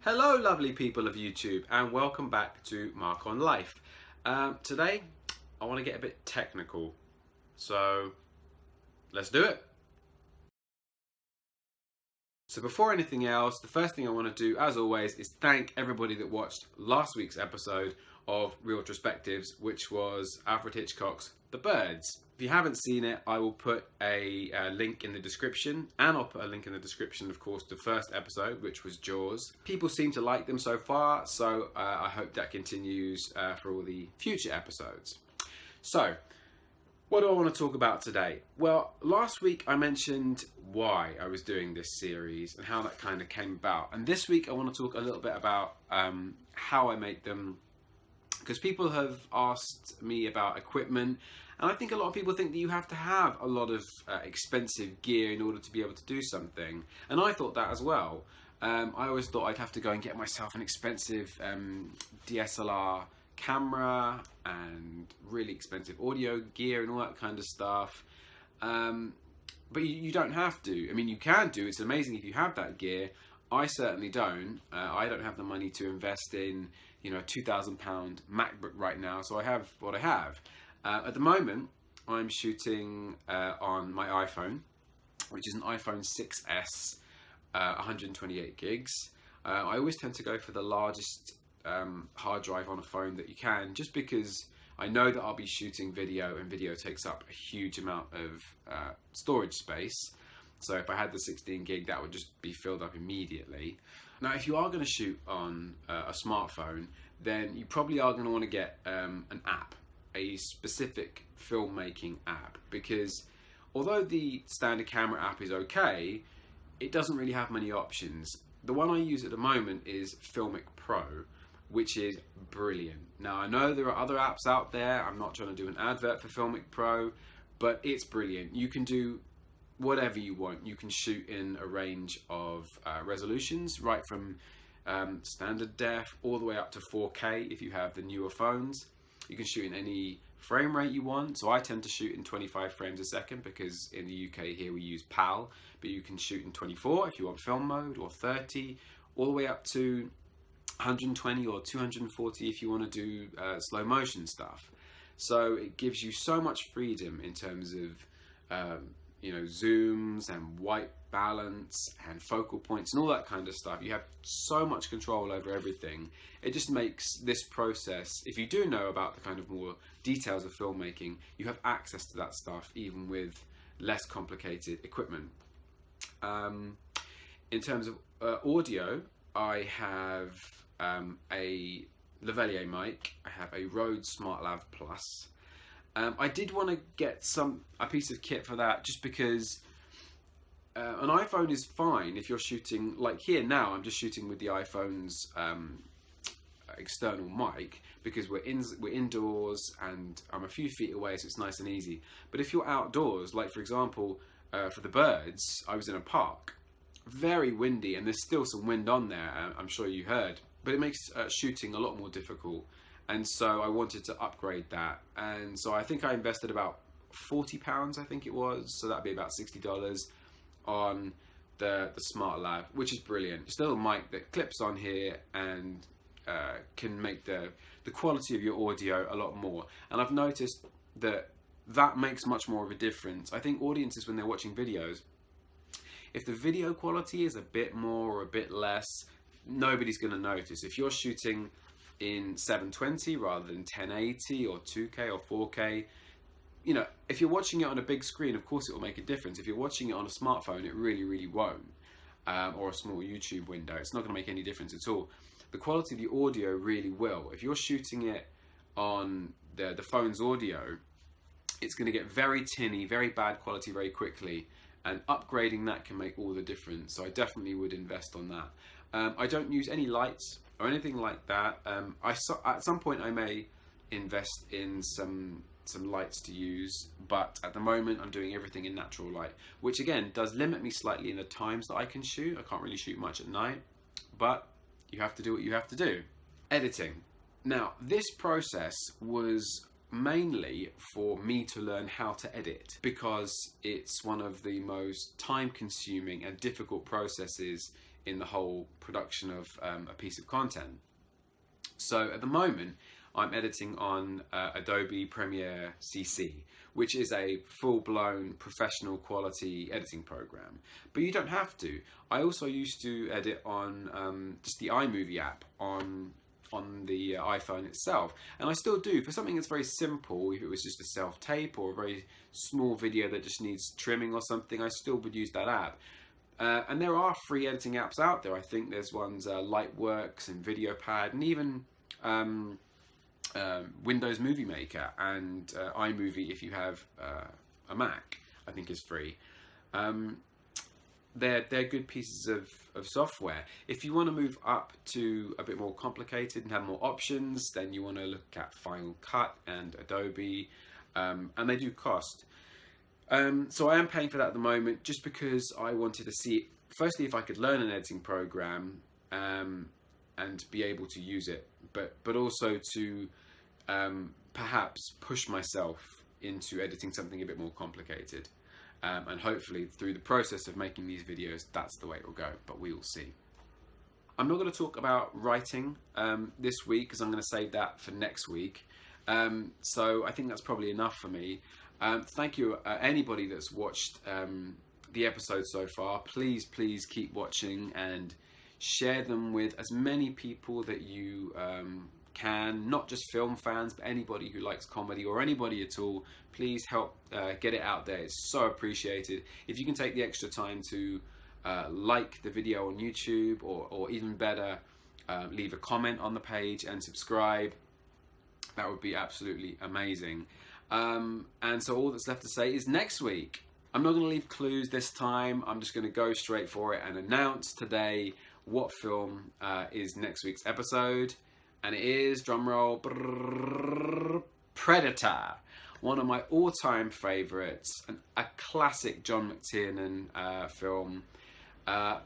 Hello lovely people of YouTube and welcome back to Mark on Life. Today I want to get a bit technical, so let's do it. So before anything else, the first thing I want to do as always is thank everybody that watched last week's episode of Retrospectives, which was Alfred Hitchcock's The Birds. If you haven't seen it, I will put a link in the description, and I'll put a link in the description, of course, to the first episode, which was Jaws. People seem to like them so far, so I hope that continues for all the future episodes. So, what do I want to talk about today? Well, last week I mentioned why I was doing this series and how that kind of came about. And this week I want to talk a little bit about how I make them, because people have asked me about equipment, and I think a lot of people think that you have to have a lot of expensive gear in order to be able to do something. And I thought that as well. I always thought I'd have to go and get myself an expensive DSLR camera and really expensive audio gear and all that kind of stuff. But you don't have to. I mean, you can do. It's amazing if you have that gear. I certainly don't. I don't have the money to invest in, a £2,000 MacBook right now, so I have what I have. At the moment, I'm shooting on my iPhone, which is an iPhone 6s, 128 gigs. I always tend to go for the largest hard drive on a phone that you can, just because I know that I'll be shooting video, and video takes up a huge amount of storage space. So if I had the 16 gig, that would just be filled up immediately. Now, if you are going to shoot on a smartphone, then you probably are going to want to get an app, a specific filmmaking app, because although the standard camera app is okay, it doesn't really have many options. The one I use at the moment is Filmic Pro, which is brilliant. Now, I know there are other apps out there. I'm not trying to do an advert for Filmic Pro, but it's brilliant. You can do whatever you want. You can shoot in a range of resolutions, right from standard def all the way up to 4K if you have the newer phones. You can shoot in any frame rate you want. So I tend to shoot in 25 frames a second because in the UK here we use PAL, but you can shoot in 24 if you want film mode, or 30, all the way up to 120 or 240 if you want to do slow motion stuff. So it gives you so much freedom in terms of zooms and white balance and focal points and all that kind of stuff. You have so much control over everything. It just makes this process, if you do know about the kind of more details of filmmaking, you have access to that stuff even with less complicated equipment. In terms of audio, I have a lavalier mic. I have a Rode SmartLav Plus. I did want to get a piece of kit for that, just because an iPhone is fine if you're shooting, like here now I'm just shooting with the iPhone's external mic, because we're indoors and I'm a few feet away, so it's nice and easy. But if you're outdoors, like for example for the birds, I was in a park, very windy, and there's still some wind on there, I'm sure you heard, but it makes shooting a lot more difficult. And so I wanted to upgrade that, and so I think I invested about £40, I think it was, so that'd be about $60 on the SmartLav, which is brilliant. Just a little mic that clips on here and can make the quality of your audio a lot more. And I've noticed that makes much more of a difference. I think audiences, when they're watching videos, if the video quality is a bit more or a bit less, nobody's going to notice. If you're shooting in 720 rather than 1080 or 2K or 4K, if you're watching it on a big screen, of course it will make a difference. If you're watching it on a smartphone, it really won't, or a small YouTube window. It's not going to make any difference at all. The quality of the audio really will. If you're shooting it on the phone's audio, it's going to get very tinny, very bad quality very quickly, and upgrading that can make all the difference. So I definitely would invest on that. I don't use any lights or anything like that. At some point I may invest in some lights to use, but at the moment I'm doing everything in natural light, which again does limit me slightly in the times that I can shoot. I can't really shoot much at night, but you have to do what you have to do. Editing. Now, this process was mainly for me to learn how to edit, because it's one of the most time consuming and difficult processes in the whole production of a piece of content. So at the moment, I'm editing on Adobe Premiere CC, which is a full-blown professional quality editing program. But you don't have to. I also used to edit on just the iMovie app on the iPhone itself, and I still do for something that's very simple. If it was just a self-tape or a very small video that just needs trimming or something, I still would use that app. And there are free editing apps out there. I think there's ones Lightworks and VideoPad, and even Windows Movie Maker and iMovie if you have a Mac, I think is free. They're good pieces of software. If you want to move up to a bit more complicated and have more options, then you want to look at Final Cut and Adobe, and they do cost. So I am paying for that at the moment just because I wanted to see, firstly, if I could learn an editing program and be able to use it, but also to perhaps push myself into editing something a bit more complicated. And hopefully through the process of making these videos, that's the way it will go, but we will see. I'm not going to talk about writing this week because I'm going to save that for next week. So I think that's probably enough for me. Thank you anybody that's watched the episode so far. Please keep watching and share them with as many people that you can, not just film fans, but anybody who likes comedy or anybody at all. Please help get it out there. It's so appreciated. If you can take the extra time to like the video on YouTube, or even better, leave a comment on the page and subscribe, that would be absolutely amazing. And so all that's left to say is next week. I'm not going to leave clues this time. I'm just going to go straight for it and announce today what film is next week's episode. And it is, drumroll, Predator. One of my all-time favourites, a classic John McTiernan film,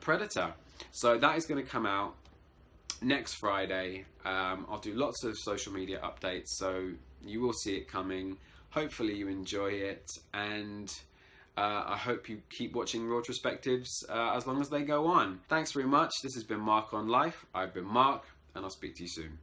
Predator. So that is going to come out next Friday. I'll do lots of social media updates, so you will see it coming. Hopefully you enjoy it, and I hope you keep watching Real Retrospectives as long as they go on. Thanks very much. This has been Mark on Life. I've been Mark, and I'll speak to you soon.